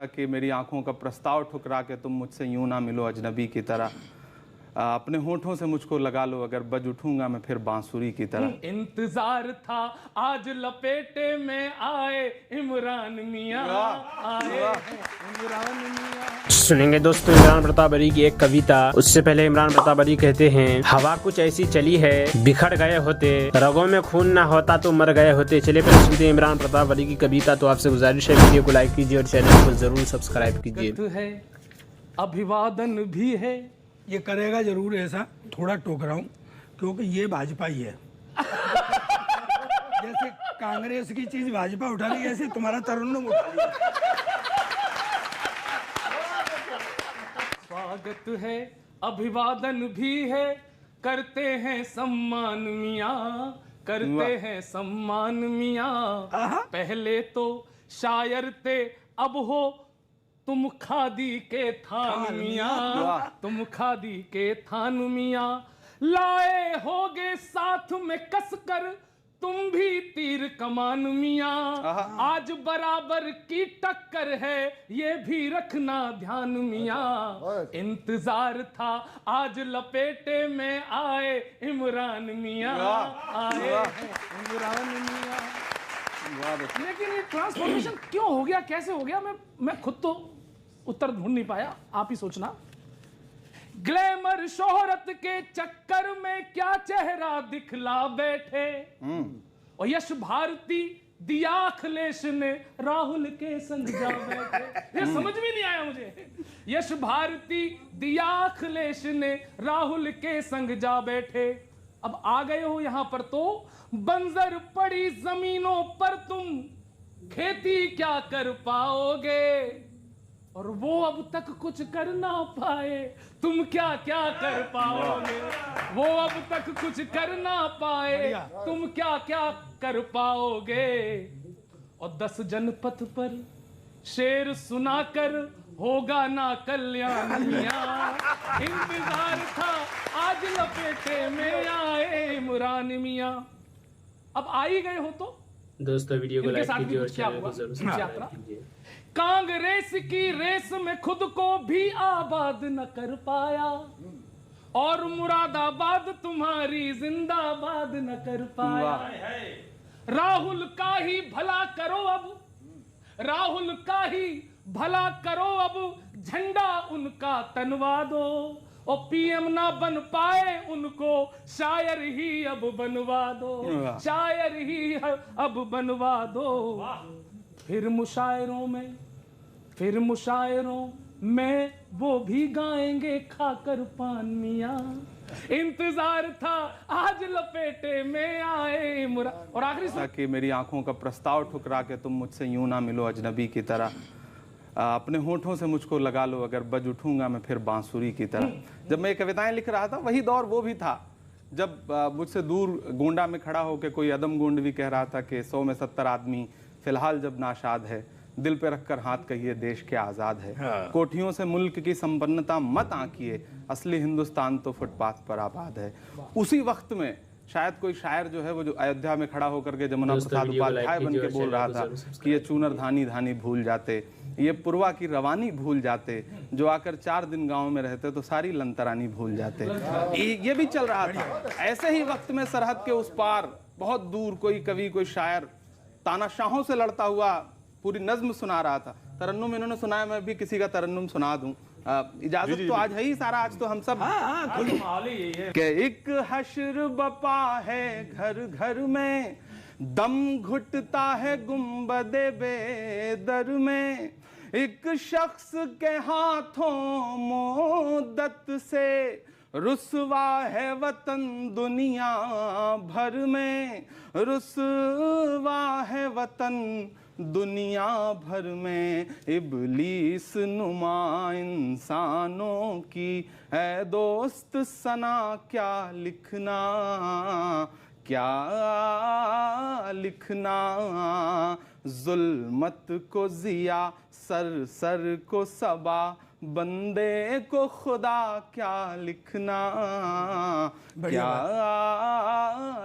कि मेरी आंखों का प्रस्ताव ठुकरा के तुम मुझसे यूं ना मिलो अजनबी की तरह, अपने होठों से मुझको लगा लो, अगर बज उठूंगा मैं फिर बांसुरी की तरह। इंतजार था आज लपेटे में आए इमरान मियां, आए इमरान मियां। सुनेंगे दोस्तों इमरान प्रताप अली की एक कविता। उससे पहले इमरान प्रताप अली कहते हैं, हवा कुछ ऐसी चली है बिखर गए होते, रगों में खून ना होता तो मर गए होते। चलिए फिर सुनते हैं इमरान प्रताप अली की कविता। तो आपसे गुजारिश है वीडियो को लाइक कीजिए और चैनल को जरूर सब्सक्राइब कीजिए। है अभिवादन भी है, ये करेगा जरूर ऐसा, थोड़ा टोक रहा हूँ क्योंकि ये भाजपा ही है। जैसे कांग्रेस की चीज भाजपा उठा ली, ऐसे तुम्हारा तरन्नुम उठा लिया। स्वागत है अभिवादन भी है, करते हैं सम्मान मियां, करते हैं सम्मान मियां। पहले तो शायर थे अब हो तुम खादी के थान मियां, तुम खादी के थान मियां। लाए होगे साथ में कसकर तुम भी तीर कमान मियां, आज बराबर की टक्कर है ये भी रखना ध्यान मियां। इंतजार था आज लपेटे में आए इमरान मियां, आए इमरान मियां। लेकिन ये ट्रांसफॉर्मेशन क्यों हो गया, कैसे हो गया, मैं खुद तो उत्तर ढूंढ नहीं पाया, आप ही सोचना। ग्लैमर शोहरत के चक्कर में क्या चेहरा दिखला बैठे, और यश भारती दिया अखिलेश ने राहुल के संग जा बैठे। ये समझ में नहीं आया मुझे। यश भारती दिया अखिलेश ने राहुल के संग जा बैठे। अब आ गए हो यहां पर तो बंजर पड़ी जमीनों पर तुम खेती क्या कर पाओगे, और वो अब तक कुछ कर ना पाए तुम क्या क्या कर पाओगे। वो अब तक कुछ कर ना पाए तुम क्या क्या कर पाओगे। और 10 जनपथ पर शेर सुनाकर होगा ना कल्याण मियां। इंतजार था आज लपेटे में आए इमरान मियां। अब आ ही गए हो तो दोस्तों वीडियो को लाइक कीजिए और क्या चैनल हुआ को जरूर यात्रा सब्सक्राइब कीजिए। कांग्रेस की रेस में खुद को भी आबाद न कर पाया, और मुरादाबाद तुम्हारी जिंदाबाद न कर पाया। राहुल का ही भला करो अब, राहुल का ही भला करो अब, झंडा उनका तनवा दो, और पीएम ना बन पाए उनको शायर ही अब बनवा दो, शायर ही अब बनवा दो। फिर मुशायरों में वो भी गाएंगे खाकर पान मियां। इंतजार था आज लपेटे में आए इमरान। और आखिरी कि मेरी आंखों का प्रस्ताव ठुकरा के तुम मुझसे यूं ना मिलो अजनबी की तरह, अपने होठों से मुझको लगा लो, अगर बज उठूंगा मैं फिर बांसुरी की तरह। जब मैं ये कविताएं लिख रहा था वही दौर वो भी था जब मुझसे दूर गोंडा में खड़ा होकर कोई अदम गोंडवी कह रहा था कि 100 में 70 आदमी फिलहाल जब नाशाद है, दिल पे रखकर हाथ कहिए देश के आज़ाद है। कोठियों से मुल्क की संपन्नता मत आंकिए, असली हिंदुस्तान तो फुटपाथ पर आबाद है। उसी वक्त में शायद कोई शायर जो है वो जो अयोध्या में खड़ा होकर के जमुना प्रसाद उपाध्याय बन के बोल रहा था कि ये चूनर धानी धानी भूल जाते, ये पुरवा की रवानी भूल जाते, जो आकर 4 दिन गांव में रहते तो सारी लंतरानी भूल जाते। ये भी चल रहा था। ऐसे ही वक्त में सरहद के उस पार बहुत दूर कोई कवि, कोई शायर तानाशाहों से लड़ता हुआ पूरी नज्म सुना रहा था। तरन्नुम इन्होंने सुनाया, मैं भी किसी का तरन्नुम सुना दूं। इजाजत तो आज है ही सारा, आज तो हम सब कि एक हश्र बपा है घर घर में, दम घुटता है गुंबदे बेदर में, एक शख्स के हाथों मोदत से रुसवा है वतन दुनिया भर में, रुसवा है वतन दुनिया भर में। इबलीस नुमा इंसानों की है दोस्त सना क्या लिखना, क्या लिखना। जुल्मत को जिया, सर सर को सबा, बंदे को खुदा क्या लिखना, क्या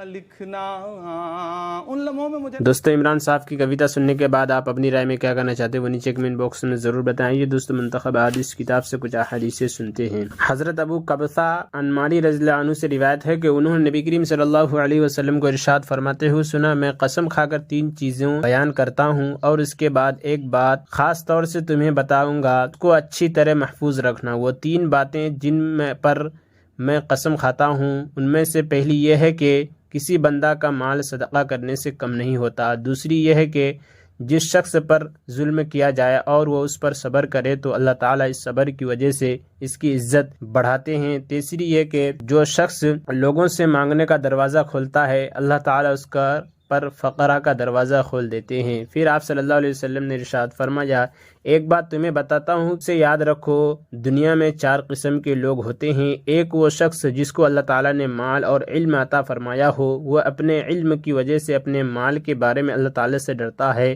लिखना उन लम्हों में मुझे। दोस्तों इमरान साहब की कविता सुनने के बाद आप अपनी राय में क्या कहना चाहते हैं वो नीचे कमेंट बॉक्स में ज़रूर बताएं। दोस्तों मुंतखब हदीस किताब से कुछ अहादीसें सुनते हैं। हज़रत अबू कबसा अन्मारी रज़ियल्लाहु अन्हु से रिवायत है कि उन्होंने नबी करीम सल्लल्लाहु अलैहि वसल्लम को इरशाद फरमाते हुए सुना, मैं कसम खाकर 3 चीज़ों बयान करता हूँ और इसके बाद एक बात खास तौर से तुम्हें बताऊंगा, उसको अच्छी तरह महफूज रखना। वो 3 बातें जिन पर मैं कसम खाता हूँ उनमें से पहली यह है कि किसी बंदा का माल सदका करने से कम नहीं होता। दूसरी यह है कि जिस शख्स पर जुल्म किया जाए और वो उस पर सब्र करे तो अल्लाह ताला इस सब्र की वजह से इसकी इज्जत बढ़ाते हैं। तीसरी यह कि जो शख्स लोगों से मांगने का दरवाज़ा खोलता है अल्लाह ताला उसका पर फ़क़रा का दरवाज़ा खोल देते हैं। फिर आप सल्लल्लाहु अलैहि वसल्लम ने इरशाद फरमाया, एक बात तुम्हें बताता हूँ, उसे याद रखो, दुनिया में 4 किस्म के लोग होते हैं। एक वो शख्स जिसको अल्लाह ताला ने माल और इल्म अता फरमाया हो, वह अपने इल्म की वजह से अपने माल के बारे में अल्लाह ताला से डरता है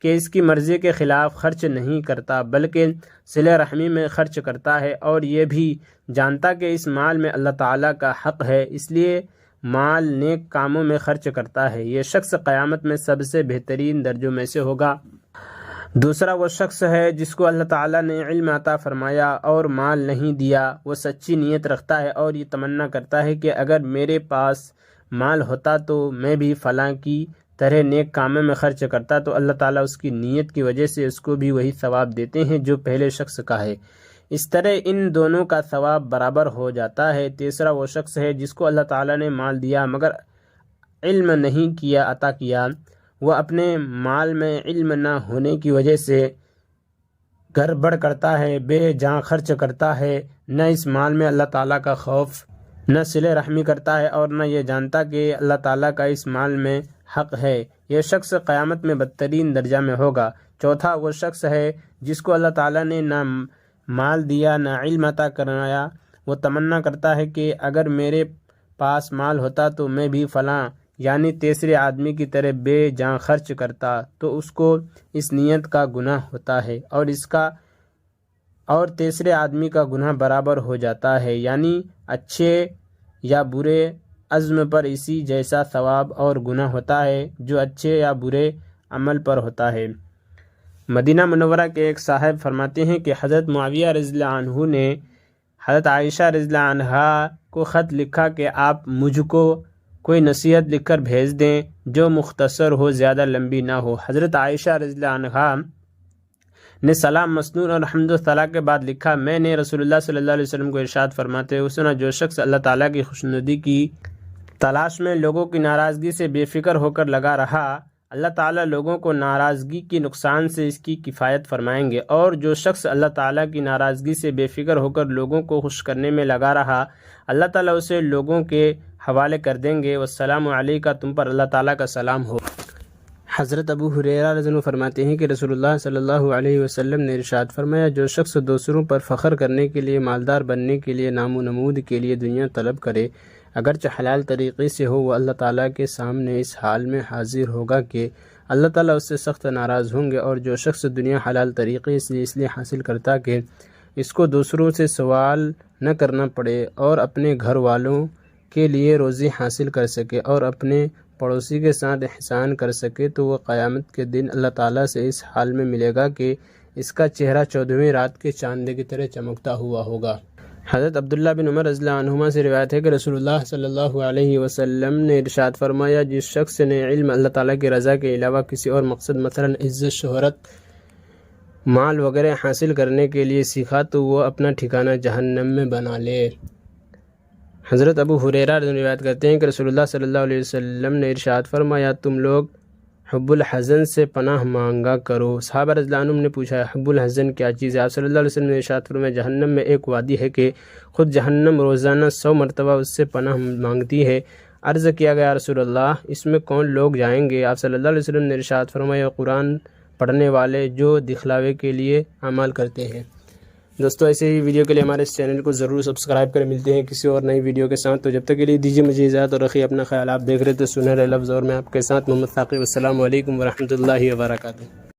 कि इसकी मर्ज़ी के ख़िलाफ़ खर्च नहीं करता बल्कि सिले रहमी में खर्च करता है और ये भी जानता कि इस माल में अल्लाह ताला का हक़ है, इसलिए माल नेक कामों में खर्च करता है। ये शख्स क़यामत में सबसे बेहतरीन दर्जों में से होगा। दूसरा वो शख्स है जिसको अल्लाह ताला ने इल्म अता फरमाया और माल नहीं दिया। वो सच्ची नीयत रखता है और ये तमन्ना करता है कि अगर मेरे पास माल होता तो मैं भी फ़लाँ की तरह नेक कामों में खर्च करता, तो अल्लाह ताला उसकी नीयत की वजह से उसको भी वही सवाब देते हैं जो पहले शख्स का है। इस तरह इन दोनों का सवाब बराबर हो जाता है। तीसरा वो शख्स है जिसको अल्लाह ताला ने माल दिया मगर इल्म नहीं किया अता किया। वह अपने माल में इल्म न होने की वजह से गड़बड़ करता है, बेजां खर्च करता है, न इस माल में अल्लाह ताला का खौफ, न सिले रहमी करता है और न ये जानता कि अल्लाह ताला का इस माल में हक़ है। यह शख्स क़यामत में बदतरीन दर्जा में होगा। चौथा वो शख्स है जिसको अल्लाह ताला ने न माल दिया न इल्म अता कराया। वो तमन्ना करता है कि अगर मेरे पास माल होता तो मैं भी फ़लाँ यानी तीसरे आदमी की तरह बेजां खर्च करता, तो उसको इस नीयत का गुनाह होता है और तीसरे आदमी का गुनाह बराबर हो जाता है, यानी अच्छे या बुरे अज़्म पर इसी जैसा सवाब और गुनाह होता है जो अच्छे या बुरे अमल पर होता है। मदीना मुनव्वरा के एक साहब फरमाते हैं कि हज़रत मुआविया रज़ियल्लाहु अन्हु ने हज़रत आयशा रज़ियल्लाहु अन्हा को ख़त लिखा कि आप मुझको कोई नसीहत लिखकर भेज दें जो मुख्तसर हो, ज़्यादा लंबी ना हो। हज़रत आयशा रज़ियल्लाहु अन्हा ने सलाम मसनून और हम्द सला के बाद लिखा, मैंने रसूलुल्लाह सल्लल्लाहु अलैहि वसल्लम को इरशाद फरमाते हुए सुना, जो शख्स अल्लाह ताला की खुशनुदी की तलाश में लोगों की नाराज़गी से बेफिक्र होकर लगा रहा, अल्लाह ताला लोगों को नाराज़गी के नुकसान से इसकी किफ़ायत फरमाएंगे। और जो शख्स अल्लाह ताला की नाराज़गी से बेफिक्र होकर लोगों को खुश करने में लगा रहा, अल्लाह ताला उसे लोगों के हवाले कर देंगे। वस्सलामु अलैका, तुम पर अल्लाह ताला का सलाम हो। हज़रत अबू हुरैरा रज़ियल्लाहु फरमाते हैं कि रसूलुल्लाह सल्लल्लाहु अलैहि वसल्लम ने इरशाद फरमाया, जो शख्स दूसरों पर फ़ख्र करने के लिए, मालदार बनने के लिए, नामो नमूद के लिए दुनिया तलब करे, अगरचे हलाल तरीक़े से हो, वह अल्लाह ताला के सामने इस हाल में हाजिर होगा कि अल्लाह ताला उससे सख्त नाराज़ होंगे। और जो शख्स दुनिया हलाल तरीक़े से इसलिए हासिल करता कि इसको दूसरों से सवाल न करना पड़े और अपने घर वालों के लिए रोज़ी हासिल कर सके और अपने पड़ोसी के साथ एहसान कर सके, तो वह क़यामत के दिन अल्लाह ताला से इस हाल में मिलेगा कि इसका चेहरा 14वीं रात के चांद की तरह चमकता हुआ होगा। हज़रत अब्दुल्लाह बिन उमर रज़ियल्लाहु अन्हुमा से रिवायत है कि रसूलुल्लाह सल्लल्लाहु अलैहि वसल्लम ने इरशाद फरमाया, जिस शख्स ने इल्म अल्लाह ताला की रज़ा के अलावा किसी और मकसद मसलन इज़्ज़त, शोहरत, माल वगैरह हासिल करने के लिए सीखा, तो वह अपना ठिकाना जहन्नम में बना ले। हज़रत अबू हुरैरा रिवायत करते हैं कि रसूलुल्लाह सल्लल्लाहु अलैहि वसल्लम ने इरशाद फरमाया, तुम लोग हुब्बुल हज़न से पनाह मांगा करो। सहाबा रज़ियल्लाहु अन्हुम ने पूछा, हुब्बुल हज़न क्या चीज़ है? आप सल्लल्लाहु अलैहि वसल्लम ने इरशाद फरमाया, जहन्नम में एक वादी है कि ख़ुद जहन्नम रोज़ाना 100 मरतबा उससे पनाह मांगती है। अर्ज़ किया गया, रसूलल्लाह, इसमें कौन लोग जाएंगे? आप सल्लल्लाहु अलैहि वसल्लम ने इरशाद फरमाया, कुरान पढ़ने वाले जो दिखलावे के लिए अमल करते हैं। दोस्तों, ऐसे ही वीडियो के लिए हमारे इस चैनल को ज़रूर सब्सक्राइब करें। मिलते हैं किसी और नई वीडियो के साथ। तो जब तक के लिए दीजिए मुझे इजाज़त और रखिए अपना ख्याल। आप देख रहे थे सुनहरे लफ्ज़ और मैं आपके साथ मोहम्मद साक़िब। अस्सलामु अलैकुम व रहमतुल्लाहि व बरकातुहू।